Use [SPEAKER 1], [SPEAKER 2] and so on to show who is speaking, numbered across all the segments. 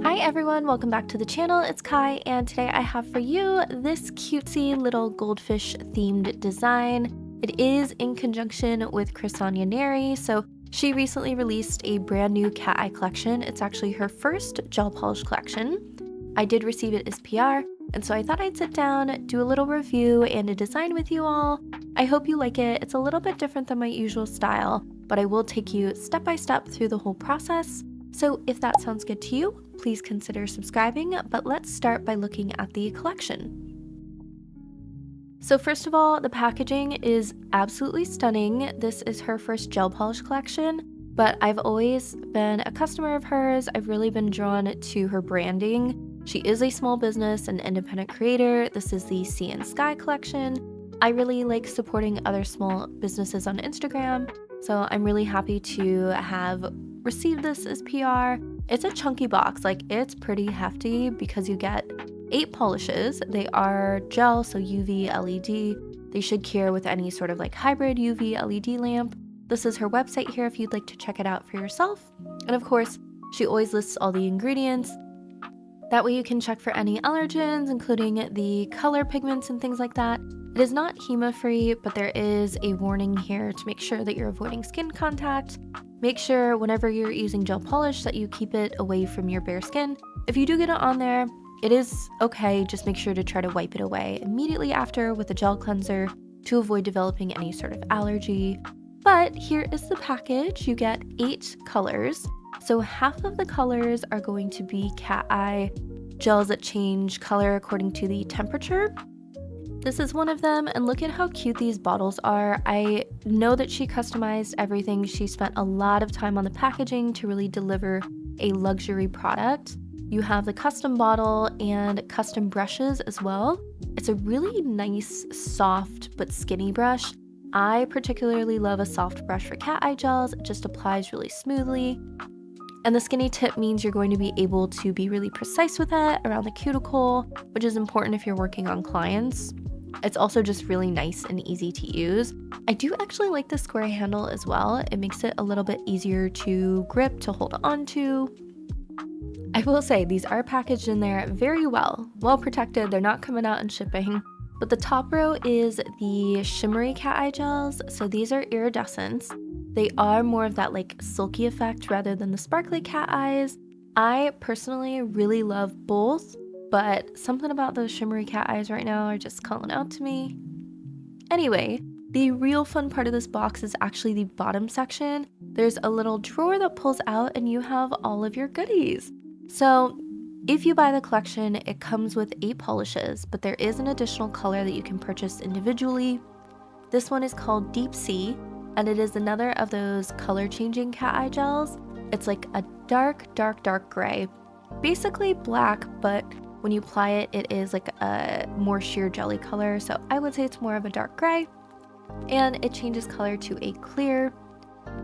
[SPEAKER 1] Hi everyone, welcome back to the channel. It's Kai, and today I have for you this cutesy little goldfish themed design. It is in conjunction with Cris, so she recently released a brand new cat eye collection. It's actually her first gel polish collection. I did receive it as PR, and so I thought I'd sit down, do a little review and a design with you all. I hope you like it. It's a little bit different than my usual style, but I will take you step by step through the whole process. So if that sounds good to you, please consider subscribing, but let's start by looking at the collection. So first of all, the packaging is absolutely stunning. This is her first gel polish collection, but I've always been a customer of hers. I've really been drawn to her branding. She is a small business and independent creator. This is the X Sky collection. I really like supporting other small businesses on Instagram, so I'm really happy to have received this as PR. It's a chunky box, like it's pretty hefty because you get 8 polishes. They are gel, so UV, LED. They should cure with any sort of like hybrid UV LED lamp. This is her website here if you'd like to check it out for yourself. And of course, she always lists all the ingredients. That way you can check for any allergens, including the color pigments and things like that. It is not HEMA-free, but there is a warning here to make sure that you're avoiding skin contact. Make sure whenever you're using gel polish that you keep it away from your bare skin. If you do get it on there, it is okay. Just make sure to try to wipe it away immediately after with a gel cleanser to avoid developing any sort of allergy. But here is the package. You get 8 colors. So half of the colors are going to be cat eye gels that change color according to the temperature. This is one of them, and look at how cute these bottles are. I know that she customized everything. She spent a lot of time on the packaging to really deliver a luxury product. You have the custom bottle and custom brushes as well. It's a really nice, soft but skinny brush. I particularly love a soft brush for cat eye gels. It just applies really smoothly. And the skinny tip means you're going to be able to be really precise with it around the cuticle, which is important if you're working on clients. It's also just really nice and easy to use. I do actually like the square handle as well. It makes it a little bit easier to grip, to hold on to. I will say these are packaged in there very well protected. They're not coming out and shipping. But the top row is the shimmery cat eye gels. So these are iridescents. They are more of that like silky effect rather than the sparkly cat eyes. I personally really love both, but something about those shimmery cat eyes right now are just calling out to me. Anyway, the real fun part of this box is actually the bottom section. There's a little drawer that pulls out and you have all of your goodies. So if you buy the collection, it comes with 8 polishes, but there is an additional color that you can purchase individually. This one is called Deep Sea, and it is another of those color changing cat eye gels. It's like a dark gray, basically black, but when you apply it, it is like a more sheer jelly color. So I would say it's more of a dark gray, and it changes color to a clear.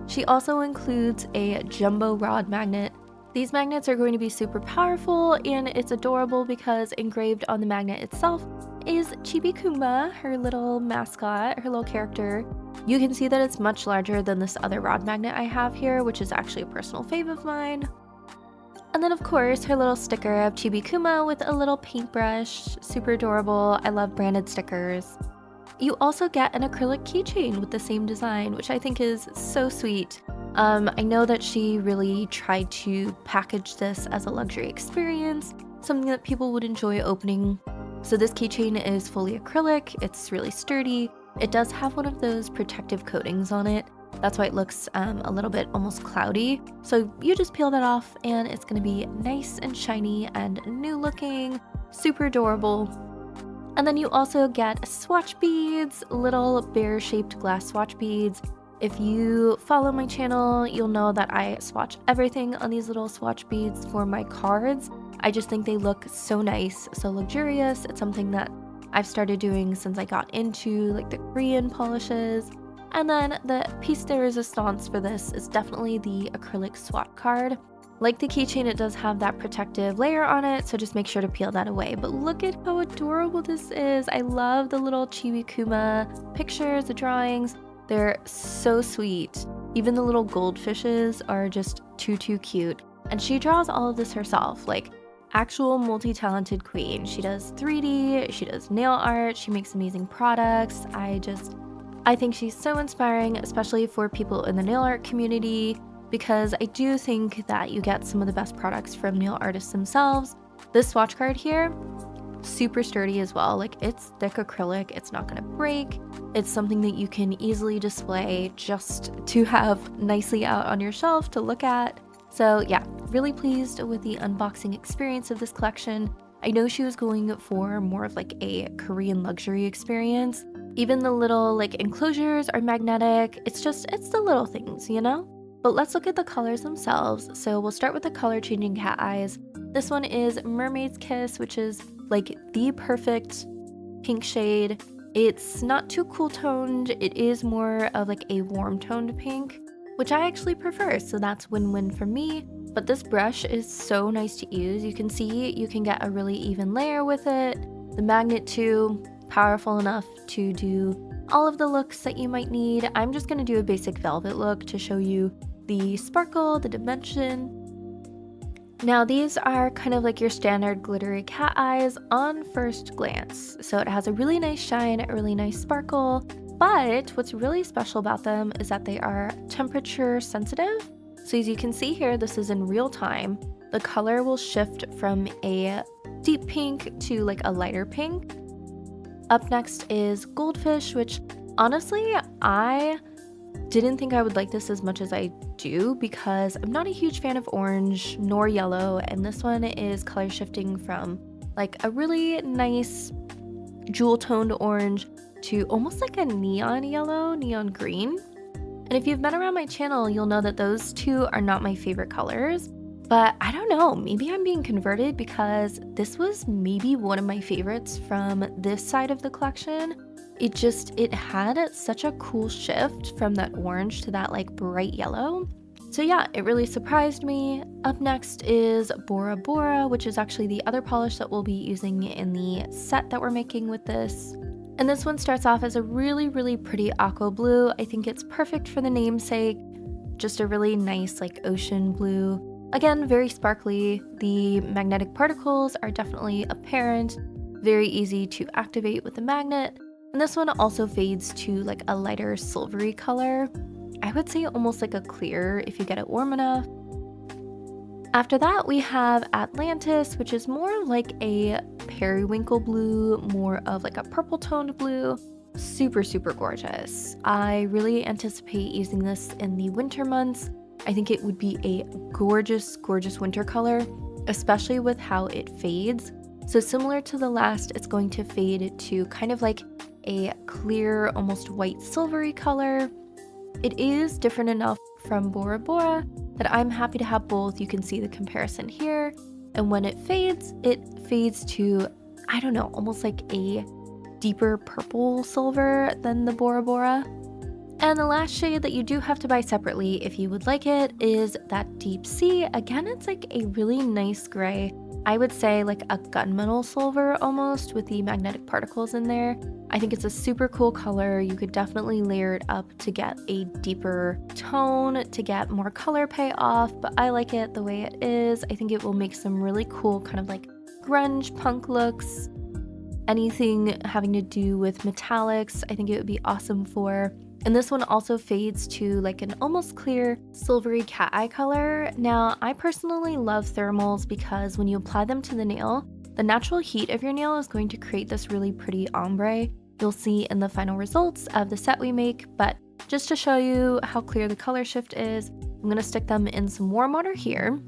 [SPEAKER 1] She also includes a jumbo rod magnet. These magnets are going to be super powerful, and it's adorable because engraved on the magnet itself is Chibi Kumba, her little mascot, her little character. You can see that it's much larger than this other rod magnet I have here, which is actually a personal fave of mine. And then of course, her little sticker of Chibi Kuma with a little paintbrush, super adorable. I love branded stickers. You also get an acrylic keychain with the same design, which I think is so sweet. I know that she really tried to package this as a luxury experience, something that people would enjoy opening. So this keychain is fully acrylic, it's really sturdy. It does have one of those protective coatings on it. That's why it looks a little bit almost cloudy. So you just peel that off and it's gonna be nice and shiny and new looking, super adorable. And then you also get swatch beads, little bear-shaped glass swatch beads. If you follow my channel, you'll know that I swatch everything on these little swatch beads for my cards. I just think they look so nice, so luxurious. It's something that I've started doing since I got into like the Korean polishes. And then the piece de resistance for this is definitely the acrylic swat card. Like the keychain, it does have that protective layer on it, so just make sure to peel that away. But look at how adorable this is. I love the little Chibi Kuma pictures, the drawings. They're so sweet. Even the little goldfishes are just too cute. And she draws all of this herself, like actual multi-talented queen. She does 3D, she does nail art, she makes amazing products. I think she's so inspiring, especially for people in the nail art community, because I do think that you get some of the best products from nail artists themselves. This swatch card here, super sturdy as well. Like, it's thick acrylic, it's not gonna break. It's something that you can easily display just to have nicely out on your shelf to look at. So yeah, really pleased with the unboxing experience of this collection. I know she was going for more of like a Korean luxury experience. Even the little like enclosures are magnetic. It's the little things, you know? But let's look at the colors themselves. So we'll start with the color changing cat eyes. This one is Mermaid's Kiss, which is like the perfect pink shade. It's not too cool toned. It is more of like a warm toned pink, which I actually prefer. So that's win-win for me. But this brush is so nice to use. You can see you can get a really even layer with it. The magnet too, powerful enough to do all of the looks that you might need. I'm just gonna do a basic velvet look to show you the sparkle, the dimension. Now these are kind of like your standard glittery cat eyes on first glance. So it has a really nice shine, a really nice sparkle, but what's really special about them is that they are temperature sensitive. So as you can see here, this is in real time. The color will shift from a deep pink to like a lighter pink. Up next is Goldfish, which honestly, I didn't think I would like this as much as I do because I'm not a huge fan of orange nor yellow, and this one is color shifting from like a really nice jewel toned orange to almost like a neon yellow, neon green. And if you've been around my channel, you'll know that those two are not my favorite colors. But I don't know, maybe I'm being converted because this was maybe one of my favorites from this side of the collection. It had such a cool shift from that orange to that like bright yellow. So yeah, it really surprised me. Up next is Bora Bora, which is actually the other polish that we'll be using in the set that we're making with this. And this one starts off as a really pretty aqua blue. I think it's perfect for the namesake. Just a really nice like ocean blue. Again, very sparkly. The magnetic particles are definitely apparent, very easy to activate with the magnet. And this one also fades to like a lighter silvery color. I would say almost like a clear if you get it warm enough. After that, we have Atlantis, which is more like a periwinkle blue, more of like a purple toned blue. Super gorgeous. I really anticipate using this in the winter months. I think it would be a gorgeous winter color, especially with how it fades. So similar to the last, it's going to fade to kind of like a clear, almost white silvery color. It is different enough from Bora Bora that I'm happy to have both. You can see the comparison here. And when it fades to, I don't know, almost like a deeper purple silver than the Bora Bora. And the last shade that you do have to buy separately if you would like it is that Deep Sea. Again, it's like a really nice gray. I would say like a gunmetal silver almost with the magnetic particles in there. I think it's a super cool color. You could definitely layer it up to get a deeper tone, to get more color payoff, but I like it the way it is. I think it will make some really cool kind of like grunge punk looks. Anything having to do with metallics, I think it would be awesome for. And this one also fades to like an almost clear silvery cat eye color. Now, I personally love thermals because when you apply them to the nail, the natural heat of your nail is going to create this really pretty ombre. You'll see in the final results of the set we make, but just to show you how clear the color shift is, I'm gonna stick them in some warm water here.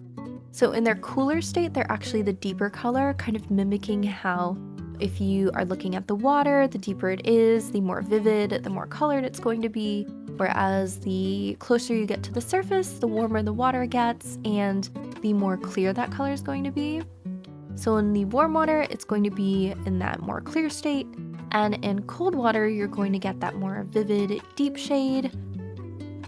[SPEAKER 1] So in their cooler state, they're actually the deeper color, kind of mimicking how if you are looking at the water, the deeper it is, the more vivid, the more colored it's going to be. Whereas the closer you get to the surface, the warmer the water gets and the more clear that color is going to be. So in the warm water, it's going to be in that more clear state, and in cold water, you're going to get that more vivid, deep shade,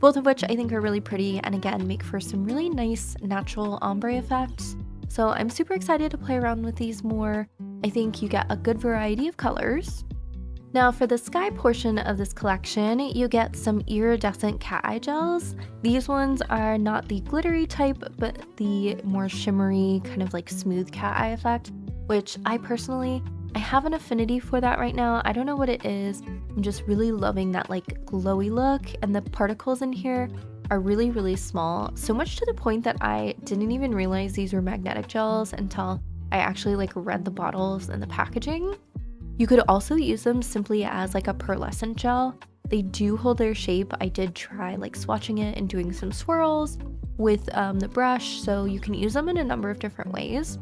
[SPEAKER 1] both of which I think are really pretty and again make for some really nice natural ombre effects. So I'm super excited to play around with these more. I think you get a good variety of colors. Now for the sky portion of this collection, you get some iridescent cat eye gels. These ones are not the glittery type, but the more shimmery, kind of like smooth cat eye effect, which I have an affinity for that right now. I don't know what it is. I'm just really loving that like glowy look, and the particles in here are really, really small. So much to the point that I didn't even realize these were magnetic gels until I actually like read the bottles and the packaging. You could also use them simply as like a pearlescent gel. They do hold their shape. I did try like swatching it and doing some swirls with the brush, so you can use them in a number of different ways.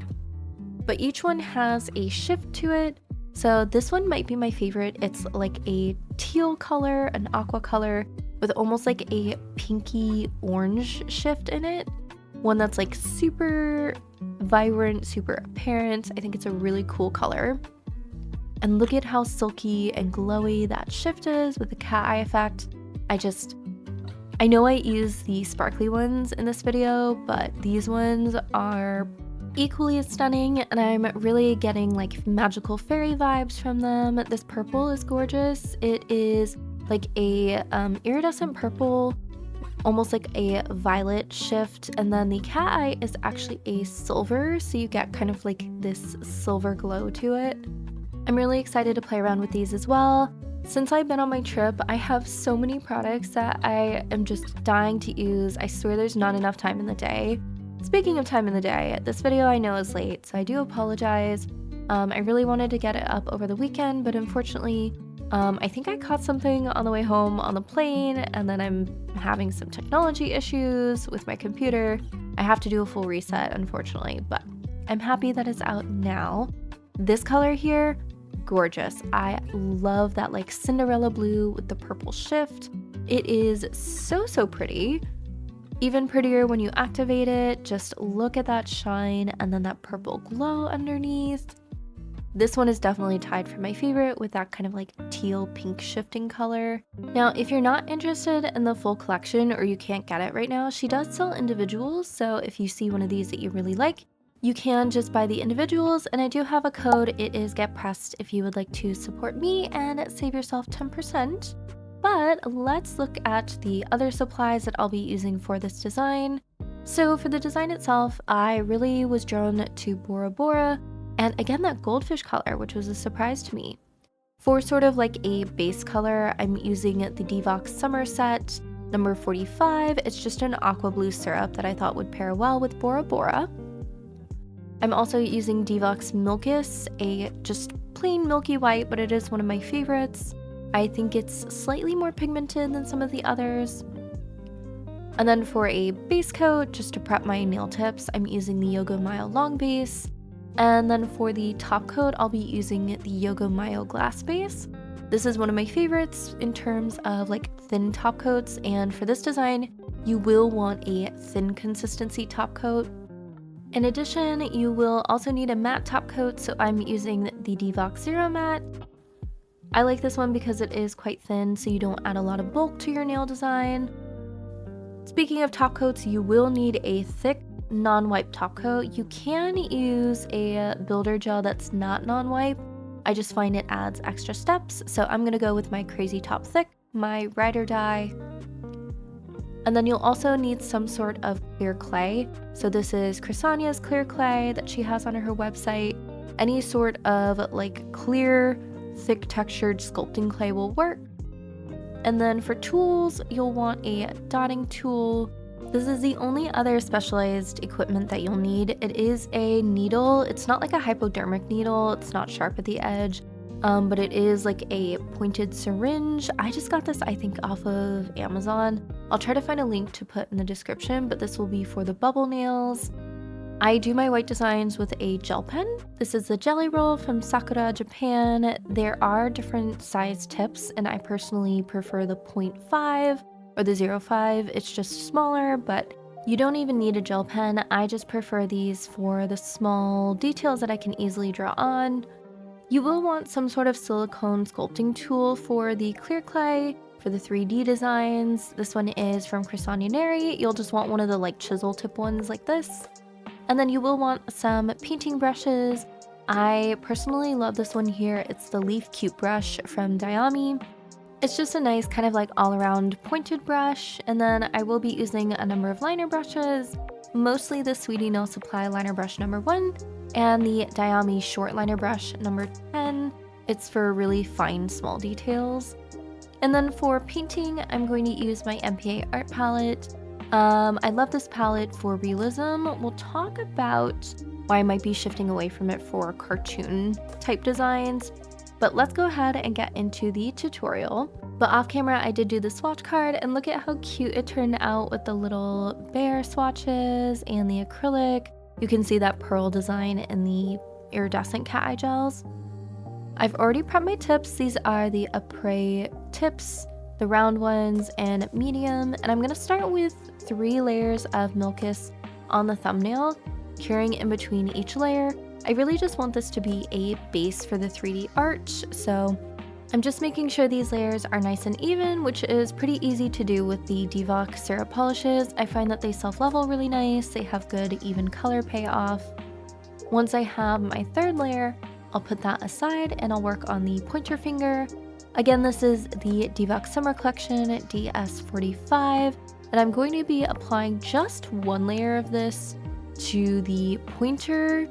[SPEAKER 1] But each one has a shift to it. So this one might be my favorite. It's like a teal color, an aqua color, with almost like a pinky orange shift in it. One that's like super vibrant, super apparent. I think it's a really cool color. And look at how silky and glowy that shift is with the cat eye effect. I know I use the sparkly ones in this video, but these ones are equally as stunning, and I'm really getting like magical fairy vibes from them. This purple is gorgeous. It is like a iridescent purple, almost like a violet shift, and then the cat eye is actually a silver, so you get kind of like this silver glow to it. I'm really excited to play around with these as well. Since I've been on my trip, I have so many products that I am just dying to use. I swear there's not enough time in the day. Speaking of time in the day, this video I know is late, so I do apologize. I really wanted to get it up over the weekend, but unfortunately, I think I caught something on the way home on the plane, and then I'm having some technology issues with my computer. I have to do a full reset, unfortunately, but I'm happy that it's out now. This color here, gorgeous. I love that like Cinderella blue with the purple shift. It is so pretty. Even prettier when you activate it. Just look at that shine and then that purple glow underneath. This one is definitely tied for my favorite with that kind of like teal pink shifting color. Now, if you're not interested in the full collection or you can't get it right now, she does sell individuals. So if you see one of these that you really like, you can just buy the individuals, and I do have a code. It is Get Pressed if you would like to support me and save yourself 10%. But let's look at the other supplies that I'll be using for this design. So for the design itself, I really was drawn to Bora Bora, and again that goldfish color, which was a surprise to me. For sort of like a base color, I'm using the Divox Summer Set number 45. It's just an aqua blue syrup that I thought would pair well with Bora Bora. I'm also using Divox Milkus, a just plain milky white, but it is one of my favorites. I think it's slightly more pigmented than some of the others. And then for a base coat, just to prep my nail tips, I'm using the Yoga Mayo Long Base. And then for the top coat, I'll be using the Yoga Mayo Glass Base. This is one of my favorites in terms of like thin top coats, and for this design, you will want a thin consistency top coat. In addition, you will also need a matte top coat, so I'm using the Divox Zero Matte. I like this one because it is quite thin, so you don't add a lot of bulk to your nail design. Speaking of top coats, you will need a thick non-wipe top coat. You can use a builder gel that's not non-wipe. I just find it adds extra steps, so I'm gonna go with my Crazy Top Thick, my Ride or Die. And then you'll also need some sort of clear clay. So this is Crisania's clear clay that she has on her website. Any sort of like clear, thick textured sculpting clay will work. And then for tools, you'll want a dotting tool. This is the only other specialized equipment that you'll need. It is a needle. It's not like a hypodermic needle. It's not sharp at the edge, but it is like a pointed syringe. I just got this, I think, off of Amazon. I'll try to find a link to put in the description, but this will be for the bubble nails. I do my white designs with a gel pen. This is the Jelly Roll from Sakura, Japan. There are different size tips, and I personally prefer the 0.5 or the 0.5. It's just smaller, but You don't even need a gel pen. I just prefer these for the small details that I can easily draw on. You will want some sort of silicone sculpting tool for the clear clay, for the 3D designs. This one is from Cris. You'll just want one of the like chisel tip ones like this. And then you will want some painting brushes. I personally love this one here. It's the Leaf Cute brush from Dayami. It's just a nice kind of like all-around pointed brush. And then I will be using a number of liner brushes, mostly the Sweetie Nail Supply liner brush number 1 and the Dayami short liner brush number 10. It's for really fine small details. And then for painting, I'm going to use my MPA art palette. I love this palette for realism. We'll talk about why I might be shifting away from it for cartoon type designs. But let's go ahead and get into the tutorial. But off camera, I did do the swatch card, and look at how cute it turned out with the little bear swatches and the acrylic. You can see that pearl design in the iridescent cat eye gels. I've already prepped my tips. These are the après tips, the round ones, and medium. And I'm gonna start with 3 layers of Milkis on the thumbnail, curing in between each layer. I really just want this to be a base for the 3D art, so I'm just making sure these layers are nice and even, which is pretty easy to do with the Divock syrup polishes. I find that they self-level really nice, they have good even color payoff. Once I have my 3rd layer, I'll put that aside and I'll work on the pointer finger. Again, this is the Divock Summer Collection DS45, and I'm going to be applying just 1 layer of this to the pointer,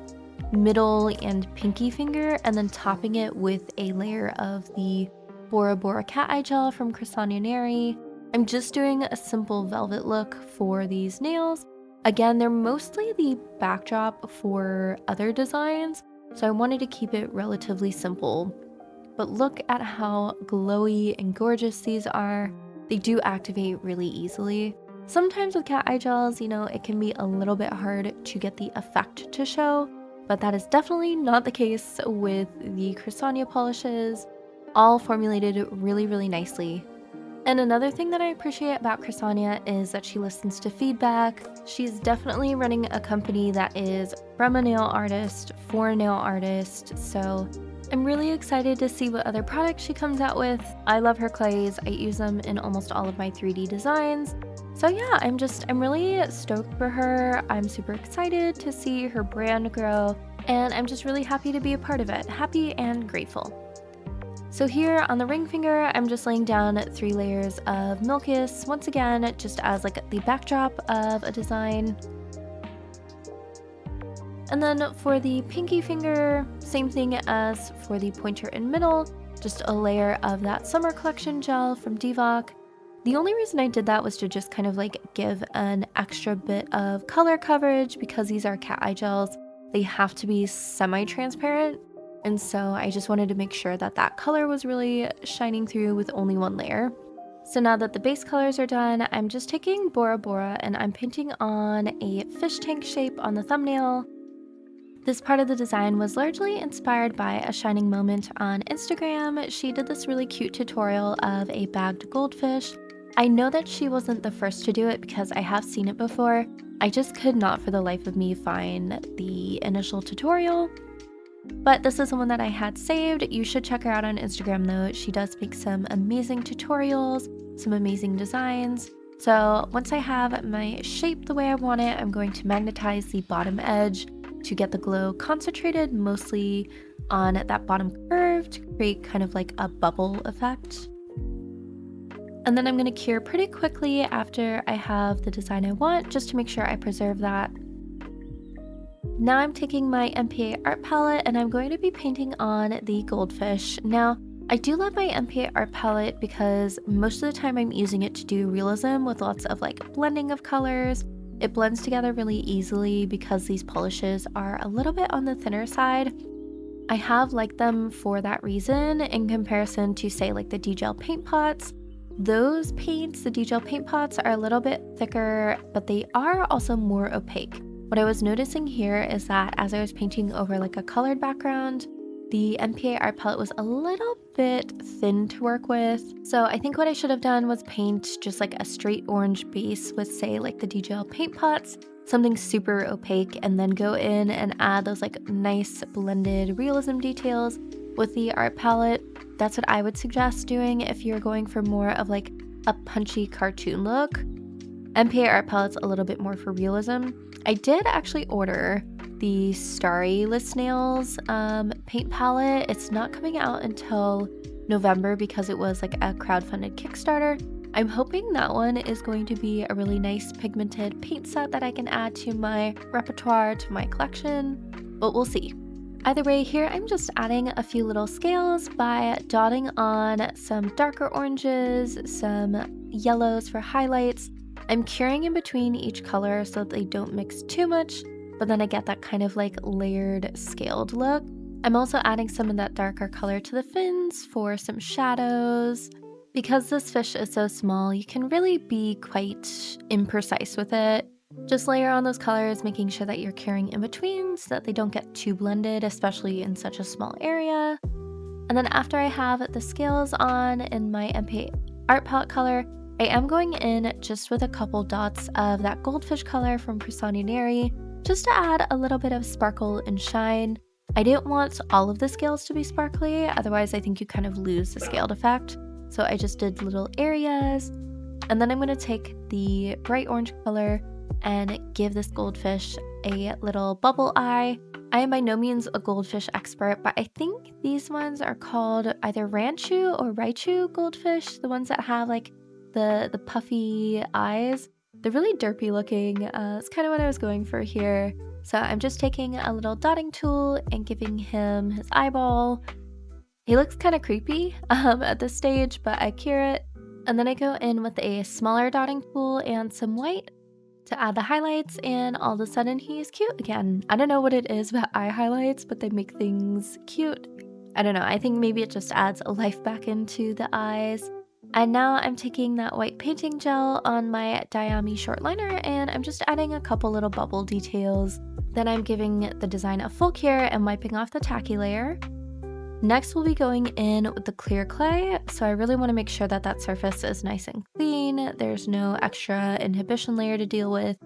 [SPEAKER 1] middle, and pinky finger, and then topping it with a layer of the Bora Bora cat eye gel from Cris. I'm just doing a simple velvet look for these nails. Again, they're mostly the backdrop for other designs, so I wanted to keep it relatively simple. But look at how glowy and gorgeous these are. They do activate really easily. Sometimes with cat eye gels, you know, it can be a little bit hard to get the effect to show, but that is definitely not the case with the Cris polishes, all formulated really, really nicely. And another thing that I appreciate about Cris is that she listens to feedback. She's definitely running a company that is from a nail artist for a nail artist, so I'm really excited to see what other products she comes out with. I love her clays. I use them in almost all of my 3D designs. So yeah, I'm really stoked for her. I'm super excited to see her brand grow, and I'm just really happy to be a part of it. Happy and grateful. So here on the ring finger, I'm just laying down 3 layers of Milkis, once again, just as like the backdrop of a design. And then for the pinky finger, same thing as for the pointer and middle, just a layer of that Summer Collection gel from Divock. The only reason I did that was to just kind of like give an extra bit of color coverage, because these are cat eye gels. They have to be semi-transparent. And so I just wanted to make sure that that color was really shining through with only 1 layer. So now that the base colors are done, I'm just taking Bora Bora and I'm painting on a fish tank shape on the thumbnail. This part of the design was largely inspired by a shining moment on Instagram. She did this really cute tutorial of a bagged goldfish. I know that she wasn't the first to do it because I have seen it before. I just could not for the life of me find the initial tutorial. But this is the one that I had saved. You should check her out on Instagram though. She does make some amazing tutorials, some amazing designs. So once I have my shape the way I want it, I'm going to magnetize the bottom edge to get the glow concentrated mostly on that bottom curve to create kind of like a bubble effect. And then I'm going to cure pretty quickly after I have the design I want, just to make sure I preserve that. Now I'm taking my MPA art palette and I'm going to be painting on the goldfish. Now, I do love my MPA art palette because most of the time I'm using it to do realism with lots of like blending of colors. It blends together really easily because these polishes are a little bit on the thinner side. I have liked them for that reason in comparison to say like the D-gel paint pots. Those paints, the D-gel paint pots, are a little bit thicker, but they are also more opaque. What I was noticing here is that as I was painting over like a colored background, the MPA art palette was a little bit thin to work with. So I think what I should have done was paint just like a straight orange base with, say, like the DGL paint pots, something super opaque, and then go in and add those like nice blended realism details with the art palette. That's what I would suggest doing if you're going for more of like a punchy cartoon look. MPA art palette's a little bit more for realism. I did actually order the Starry List Nails paint palette. It's not coming out until November because it was like a crowdfunded Kickstarter. I'm hoping that one is going to be a really nice pigmented paint set that I can add to my repertoire, to my collection, but we'll see. Either way, here I'm just adding a few little scales by dotting on some darker oranges, some yellows for highlights. I'm curing in between each color so that they don't mix too much, but then I get that kind of like layered scaled look. I'm also adding some of that darker color to the fins for some shadows. Because this fish is so small, you can really be quite imprecise with it. Just layer on those colors, making sure that you're curing in between so that they don't get too blended, especially in such a small area. And then after I have the scales on in my MPA art palette color, I am going in just with a couple dots of that goldfish color from Cris, just to add a little bit of sparkle and shine. I didn't want all of the scales to be sparkly, otherwise I think you kind of lose the scaled effect. So I just did little areas, and then I'm going to take the bright orange color and give this goldfish a little bubble eye. I am by no means a goldfish expert, but I think these ones are called either Ranchu or Raichu goldfish, the ones that have like the puffy eyes. They're really derpy looking. It's kind of what I was going for here. So I'm just taking a little dotting tool and giving him his eyeball. He looks kind of creepy at this stage, but I cure it. And then I go in with a smaller dotting tool and some white to add the highlights, and all of a sudden he's cute again. I don't know what it is about eye highlights, but they make things cute. I don't know, I think maybe it just adds a life back into the eyes. And now I'm taking that white painting gel on my Diami short liner, and I'm just adding a couple little bubble details. Then I'm giving the design a full cure and wiping off the tacky layer. Next, we'll be going in with the clear clay, so I really want to make sure that that surface is nice and clean. There's no extra inhibition layer to deal with.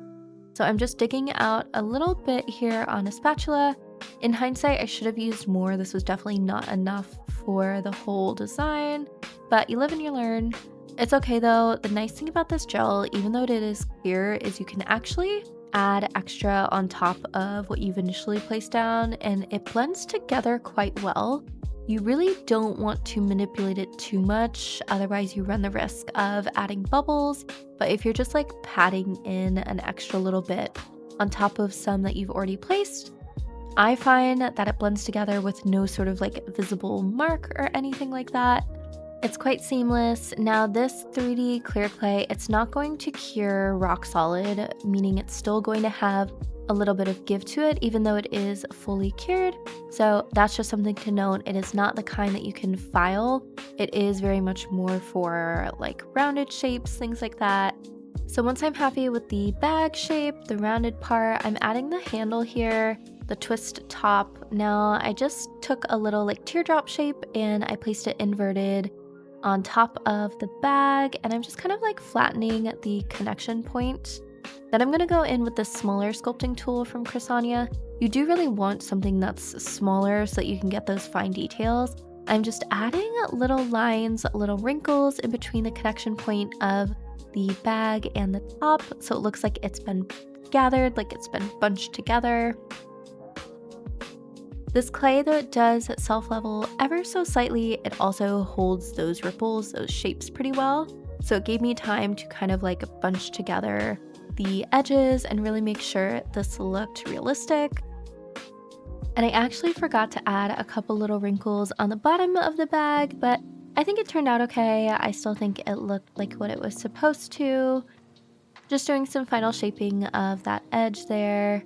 [SPEAKER 1] So I'm just digging out a little bit here on a spatula. In hindsight, I should have used more. This was definitely not enough for the whole design, but you live and you learn. It's okay though. The nice thing about this gel, even though it is clear, is you can actually add extra on top of what you've initially placed down, and it blends together quite well. You really don't want to manipulate it too much, otherwise you run the risk of adding bubbles. But if you're just like patting in an extra little bit on top of some that you've already placed, I find that it blends together with no sort of like visible mark or anything like that. It's quite seamless. Now this 3D clear clay, it's not going to cure rock solid, meaning it's still going to have a little bit of give to it, even though it is fully cured. So that's just something to note. It is not the kind that you can file. It is very much more for like rounded shapes, things like that. So once I'm happy with the bag shape, the rounded part, I'm adding the handle here, the twist top. Now I just took a little like teardrop shape and I placed it inverted on top of the bag, and I'm just kind of like flattening the connection point. Then I'm going to go in with this smaller sculpting tool from Cris. You do really want something that's smaller so that you can get those fine details. I'm just adding little lines, little wrinkles in between the connection point of the bag and the top, so it looks like it's been gathered, like it's been bunched together. This clay, though it does self-level ever so slightly, it also holds those ripples, those shapes pretty well. So it gave me time to kind of like bunch together the edges and really make sure this looked realistic. And I actually forgot to add a couple little wrinkles on the bottom of the bag, but I think it turned out okay. I still think it looked like what it was supposed to. Just doing some final shaping of that edge there,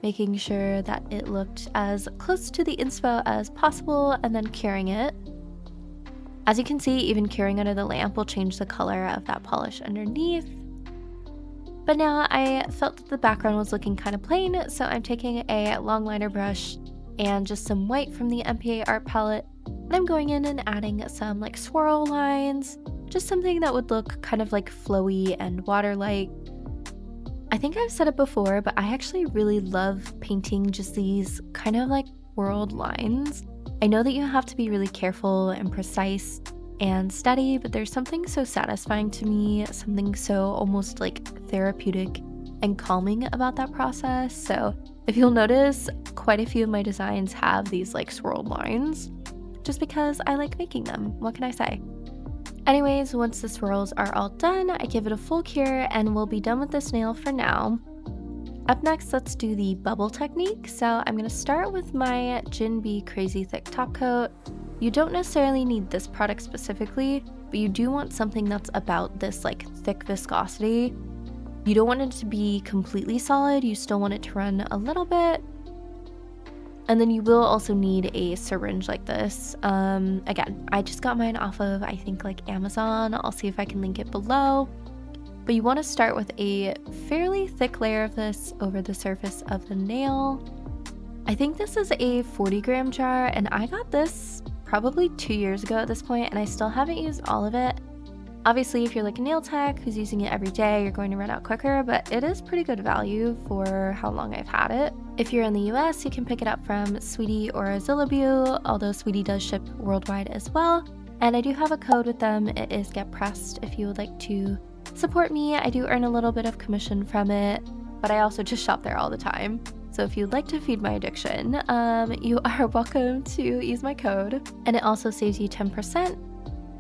[SPEAKER 1] making sure that it looked as close to the inspo as possible, and then curing it. As you can see, even curing under the lamp will change the color of that polish underneath. But now I felt that the background was looking kind of plain, so I'm taking a long liner brush and just some white from the MPA art palette. And I'm going in and adding some like swirl lines, just something that would look kind of like flowy and water-like. I think I've said it before, but I actually really love painting just these kind of like swirled lines. I know that you have to be really careful and precise and steady, but there's something so satisfying to me, something so almost like therapeutic and calming about that process. So if you'll notice, quite a few of my designs have these like swirled lines, just because I like making them. What can I say? Anyways, once the swirls are all done, I give it a full cure and we'll be done with this nail for now. Up next, let's do the bubble technique. So I'm gonna start with my Gin Bee Crazy Thick Top Coat. You don't necessarily need this product specifically, but you do want something that's about this like thick viscosity. You don't want it to be completely solid, you still want it to run a little bit. And then you will also need a syringe like this. Again, I just got mine off of, I think like Amazon. I'll see if I can link it below. But you want to start with a fairly thick layer of this over the surface of the nail. I think this is a 40-gram jar, and I got this probably 2 years ago at this point, and I still haven't used all of it. Obviously, if you're like a nail tech who's using it every day, you're going to run out quicker, but it is pretty good value for how long I've had it. If you're in the US, you can pick it up from Sweetie or Zillabue, although Sweetie does ship worldwide as well. And I do have a code with them. It is Get Pressed if you would like to support me. I do earn a little bit of commission from it, but I also just shop there all the time. So if you'd like to feed my addiction, you are welcome to use my code. And it also saves you 10%.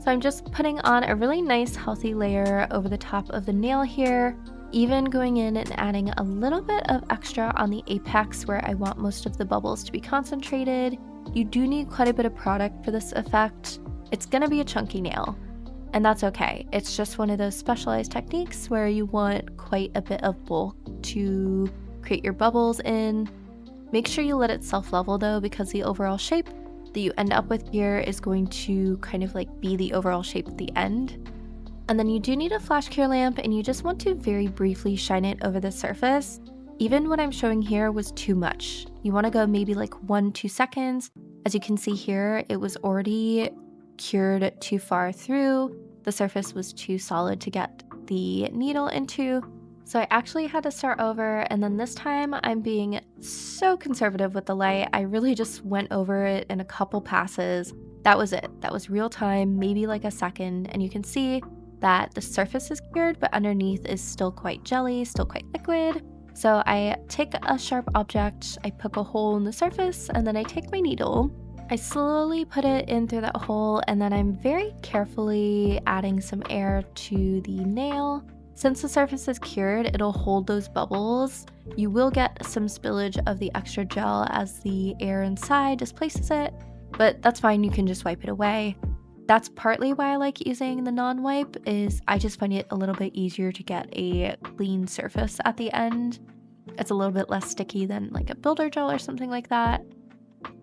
[SPEAKER 1] So I'm just putting on a really nice healthy layer over the top of the nail here, even going in and adding a little bit of extra on the apex where I want most of the bubbles to be concentrated. You do need quite a bit of product for this effect. It's gonna be a chunky nail, and that's okay. It's just one of those specialized techniques where you want quite a bit of bulk to create your bubbles in. Make sure you let it self-level though, because the overall shape that you end up with here is going to kind of like be the overall shape at the end. And then you do need a flash cure lamp, and you just want to very briefly shine it over the surface. Even what I'm showing here was too much. You want to go maybe like 1-2 seconds. As you can see here, it was already cured too far through. The surface was too solid to get the needle into. So I actually had to start over, and then this time I'm being so conservative with the light. I really just went over it in a couple passes. That was it. That was real time, maybe like a second, and you can see that the surface is cured, but underneath is still quite jelly, still quite liquid. So I take a sharp object, I poke a hole in the surface, and then I take my needle. I slowly put it in through that hole, and then I'm very carefully adding some air to the nail. Since the surface is cured, it'll hold those bubbles. You will get some spillage of the extra gel as the air inside displaces it, but that's fine, you can just wipe it away. That's partly why I like using the non-wipe, is I just find it a little bit easier to get a clean surface at the end. It's a little bit less sticky than like a builder gel or something like that.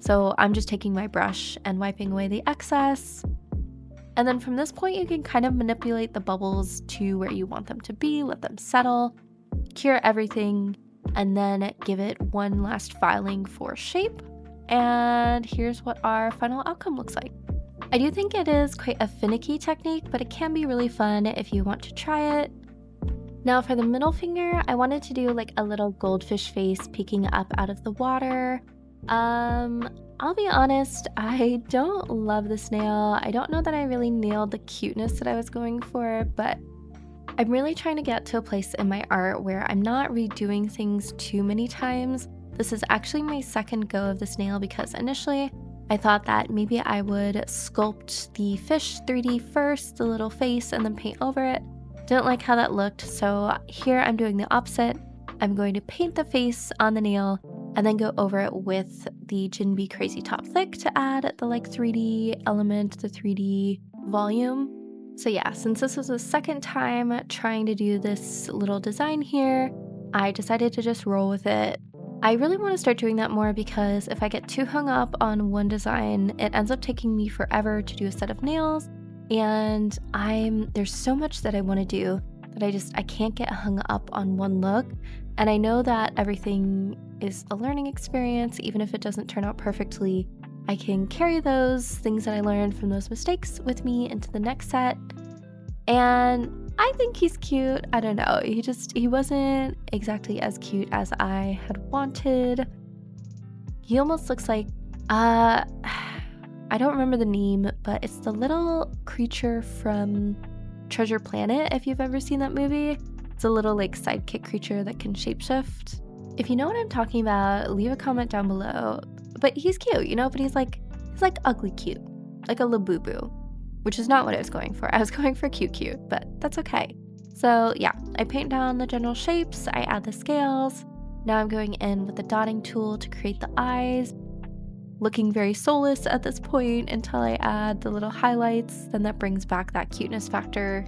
[SPEAKER 1] So I'm just taking my brush and wiping away the excess. And then from this point, you can kind of manipulate the bubbles to where you want them to be, let them settle, cure everything, and then give it one last filing for shape. And here's what our final outcome looks like. I do think it is quite a finicky technique, but it can be really fun if you want to try it. Now for the middle finger, I wanted to do like a little goldfish face peeking up out of the water. I'll be honest, I don't love this nail. I don't know that I really nailed the cuteness that I was going for, but I'm really trying to get to a place in my art where I'm not redoing things too many times. This is actually my second go of this nail because initially I thought that maybe I would sculpt the fish 3D first, the little face, and then paint over it. Didn't like how that looked, so here I'm doing the opposite. I'm going to paint the face on the nail and then go over it with the Gin Bee Crazy Top Thick to add the like 3D element, the 3D volume. So yeah, since this was the second time trying to do this little design here, I decided to just roll with it. I really want to start doing that more because if I get too hung up on one design, it ends up taking me forever to do a set of nails, and there's so much that I want to do that I can't get hung up on one look. And I know that everything is a learning experience. Even if it doesn't turn out perfectly, I can carry those things that I learned from those mistakes with me into the next set. And I think he's cute. I don't know. He wasn't exactly as cute as I had wanted. He almost looks like, I don't remember the name, but it's the little creature from Treasure Planet, if you've ever seen that movie. It's a little like sidekick creature that can shapeshift. If you know what I'm talking about, leave a comment down below. But he's cute, but he's like ugly cute, like a Labubu, which is not what I was going for. I was going for cute, but that's okay. So yeah, I paint down the general shapes, I add the scales. Now I'm going in with the dotting tool to create the eyes, looking very soulless at this point until I add the little highlights. Then that brings back that cuteness factor.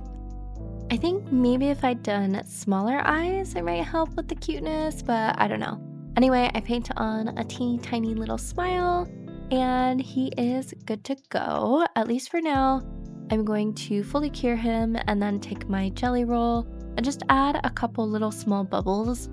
[SPEAKER 1] I think maybe if I'd done smaller eyes, it might help with the cuteness, but I don't know. Anyway, I paint on a teeny tiny little smile, and he is good to go, at least for now. I'm going to fully cure him and then take my jelly roll and just add a couple little small bubbles.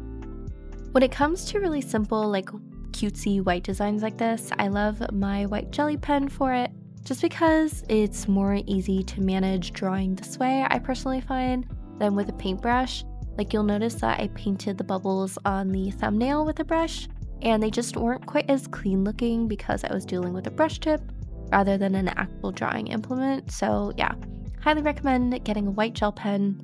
[SPEAKER 1] When it comes to really simple, like cutesy white designs like this, I love my white jelly pen for it, just because it's more easy to manage drawing this way, I personally find, than with a paintbrush. Like, you'll notice that I painted the bubbles on the thumbnail with a brush, and they just weren't quite as clean looking because I was dealing with a brush tip rather than an actual drawing implement. So yeah, highly recommend getting a white gel pen.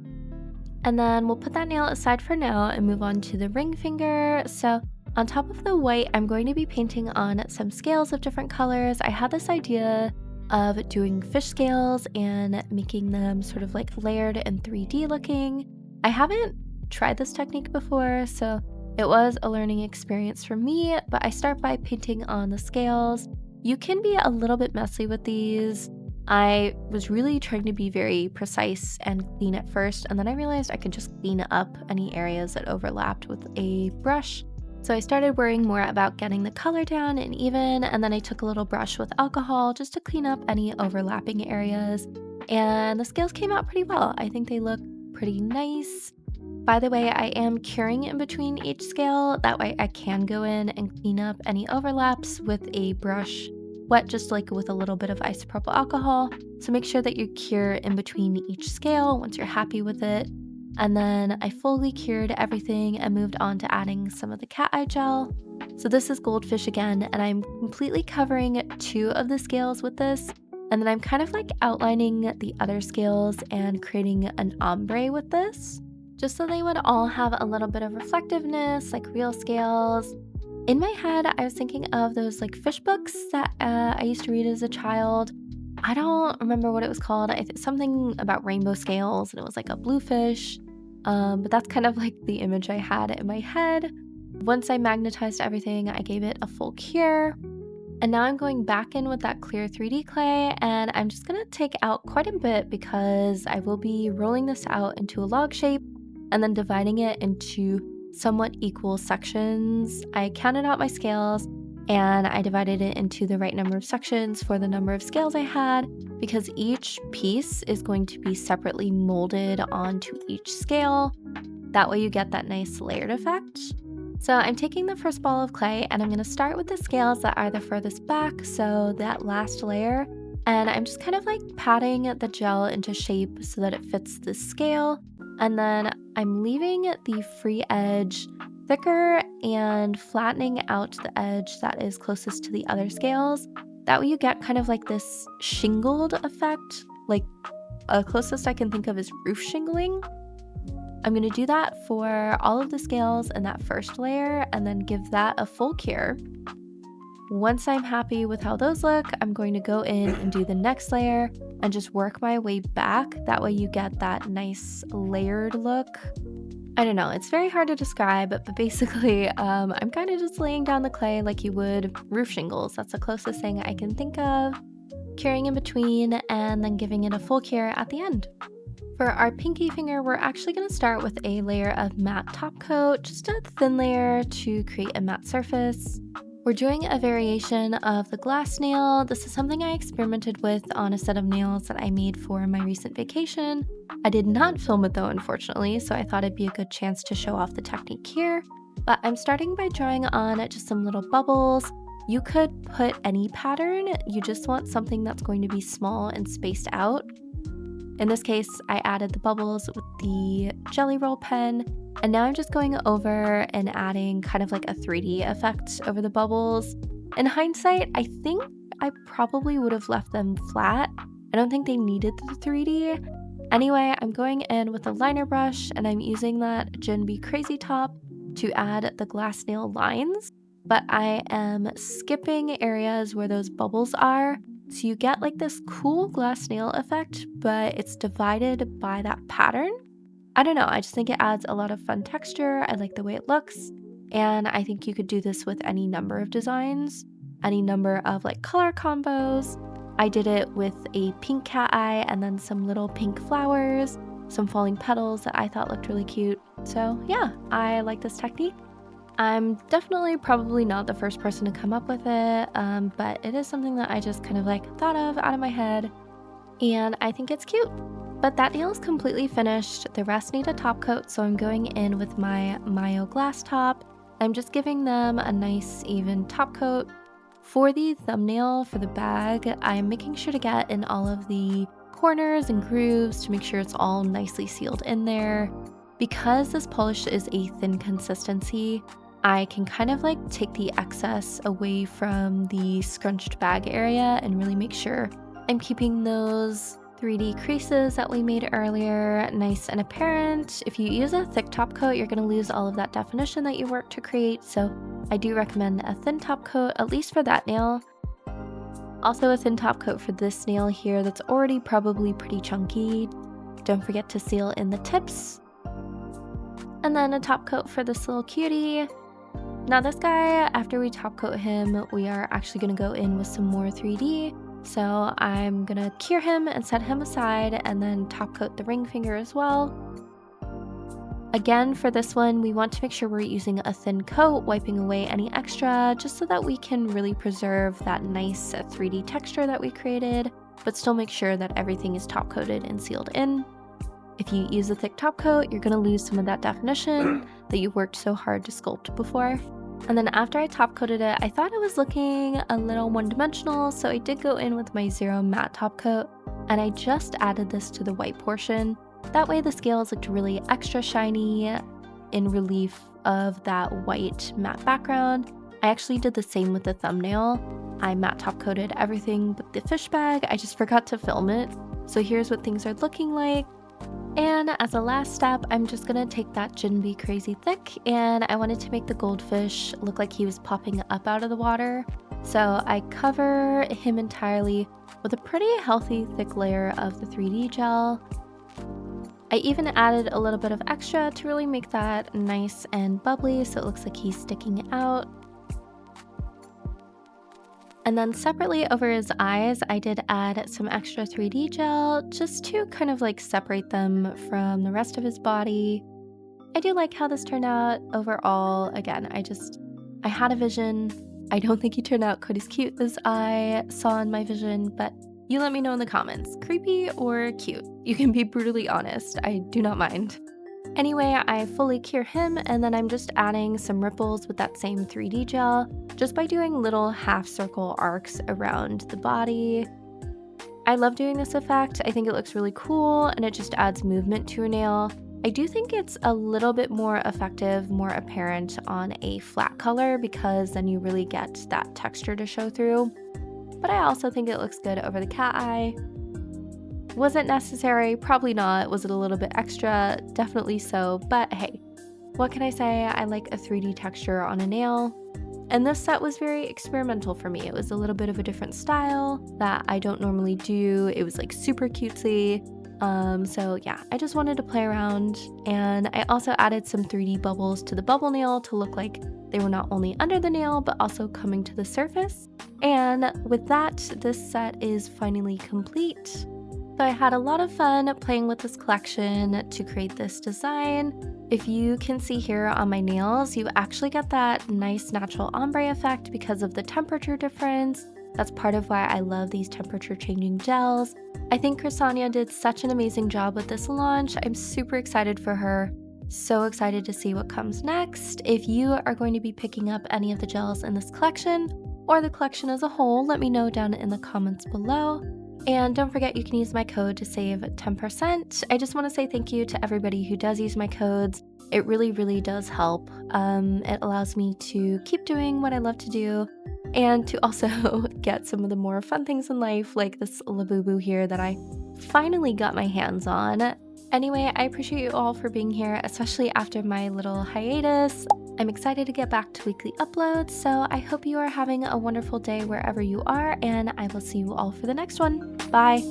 [SPEAKER 1] And then we'll put that nail aside for now and move on to the ring finger. So on top of the white, I'm going to be painting on some scales of different colors. I had this idea of doing fish scales and making them sort of like layered and 3D looking. I haven't tried this technique before, so it was a learning experience for me, but I start by painting on the scales. You can be a little bit messy with these. I was really trying to be very precise and clean at first, and then I realized I could just clean up any areas that overlapped with a brush. So I started worrying more about getting the color down and even, and then I took a little brush with alcohol just to clean up any overlapping areas. And the scales came out pretty well. I think they look pretty nice. By the way, I am curing in between each scale. That way I can go in and clean up any overlaps with a brush wet, just like with a little bit of isopropyl alcohol. So make sure that you cure in between each scale once you're happy with it. And then I fully cured everything and moved on to adding some of the cat eye gel. So this is Goldfish again, and I'm completely covering 2 of the scales with this. And then I'm kind of like outlining the other scales and creating an ombre with this, just so they would all have a little bit of reflectiveness, like real scales. In my head, I was thinking of those like fish books that I used to read as a child. I don't remember what it was called. Something about rainbow scales, and it was like a blue fish. But that's kind of like the image I had in my head. Once I magnetized everything, I gave it a full cure. And now I'm going back in with that clear 3D clay, and I'm just gonna take out quite a bit because I will be rolling this out into a log shape and then dividing it into somewhat equal sections. I counted out my scales and I divided it into the right number of sections for the number of scales I had, because each piece is going to be separately molded onto each scale. That way you get that nice layered effect. So I'm taking the first ball of clay and I'm going to start with the scales that are the furthest back, so that last layer, and I'm just kind of like patting the gel into shape so that it fits the scale. And then I'm leaving the free edge thicker and flattening out the edge that is closest to the other scales. That way you get kind of like this shingled effect, like closest I can think of is roof shingling. I'm going to do that for all of the scales in that first layer and then give that a full cure. Once I'm happy with how those look, I'm going to go in and do the next layer and just work my way back. That way you get that nice layered look. I don't know, it's very hard to describe, but basically I'm kind of just laying down the clay like you would roof shingles. That's the closest thing I can think of. Curing in between and then giving it a full cure at the end. For our pinky finger, we're actually going to start with a layer of matte top coat, just a thin layer to create a matte surface. We're doing a variation of the glass nail. This is something I experimented with on a set of nails that I made for my recent vacation. I did not film it though, unfortunately, so I thought it'd be a good chance to show off the technique here. But I'm starting by drawing on just some little bubbles. You could put any pattern, you just want something that's going to be small and spaced out. In this case, I added the bubbles with the Jelly Roll pen, and now I'm just going over and adding kind of like a 3D effect over the bubbles. In hindsight, I think I probably would have left them flat. I don't think they needed the 3D. Anyway, I'm going in with a liner brush, and I'm using that Gen B Crazy Top to add the glass nail lines, but I am skipping areas where those bubbles are. So you get like this cool glass nail effect, but it's divided by that pattern. I don't know, I just think it adds a lot of fun texture. I like the way it looks. And I think you could do this with any number of designs, any number of like color combos. I did it with a pink cat eye and then some little pink flowers, some falling petals that I thought looked really cute. So yeah, I like this technique. I'm definitely probably not the first person to come up with it, but it is something that I just kind of like thought of out of my head, and I think it's cute. But that nail is completely finished. The rest need a top coat, so I'm going in with my Mayo glass top. I'm just giving them a nice even top coat. For the thumbnail for the bag, I'm making sure to get in all of the corners and grooves to make sure it's all nicely sealed in there. Because this polish is a thin consistency, I can kind of like take the excess away from the scrunched bag area and really make sure I'm keeping those 3D creases that we made earlier nice and apparent. If you use a thick top coat, you're going to lose all of that definition that you worked to create, so I do recommend a thin top coat, at least for that nail. Also a thin top coat for this nail here that's already probably pretty chunky. Don't forget to seal in the tips. And then a top coat for this little cutie. Now this guy, after we top coat him, we are actually going to go in with some more 3D. So I'm going to cure him and set him aside and then top coat the ring finger as well. Again, for this one, we want to make sure we're using a thin coat, wiping away any extra, just so that we can really preserve that nice 3D texture that we created, but still make sure that everything is top coated and sealed in. If you use a thick top coat, you're going to lose some of that definition that you worked so hard to sculpt before. And then after I top coated it, I thought it was looking a little one-dimensional, so I did go in with my Zero matte top coat, and I just added this to the white portion. That way the scales looked really extra shiny in relief of that white matte background. I actually did the same with the thumbnail. I matte top coated everything but the fish bag. I just forgot to film it. So here's what things are looking like. And as a last step, I'm just gonna take that Gen B Crazy Thick, and I wanted to make the goldfish look like he was popping up out of the water. So I cover him entirely with a pretty healthy thick layer of the 3D gel. I even added a little bit of extra to really make that nice and bubbly so it looks like he's sticking out. And then separately over his eyes, I did add some extra 3D gel just to kind of like separate them from the rest of his body. I do like how this turned out overall. Again, I had a vision. I don't think he turned out quite as cute as I saw in my vision, but you let me know in the comments, creepy or cute. You can be brutally honest, I do not mind. Anyway, I fully cure him, and then I'm just adding some ripples with that same 3D gel, just by doing little half circle arcs around the body. I love doing this effect. I think it looks really cool, and it just adds movement to a nail. I do think it's a little bit more effective, more apparent on a flat color, because then you really get that texture to show through. But I also think it looks good over the cat eye. Was it necessary? Probably not. Was it a little bit extra? Definitely so, but hey, what can I say? I like a 3D texture on a nail. And this set was very experimental for me. It was a little bit of a different style that I don't normally do. It was like super cutesy. So yeah, I just wanted to play around, and I also added some 3D bubbles to the bubble nail to look like they were not only under the nail, but also coming to the surface. And with that, this set is finally complete. So I had a lot of fun playing with this collection to create this design. If you can see here on my nails, you actually get that nice natural ombre effect because of the temperature difference. That's part of why I love these temperature changing gels. I think Chrisania did such an amazing job with this launch. I'm super excited for her. So excited to see what comes next. If you are going to be picking up any of the gels in this collection or the collection as a whole, let me know down in the comments below. And don't forget, you can use my code to save 10%. I just want to say thank you to everybody who does use my codes. It really, really does help. It allows me to keep doing what I love to do and to also get some of the more fun things in life, like this Labubu here that I finally got my hands on. Anyway, I appreciate you all for being here, especially after my little hiatus. I'm excited to get back to weekly uploads, so I hope you are having a wonderful day wherever you are, and I will see you all for the next one. Bye!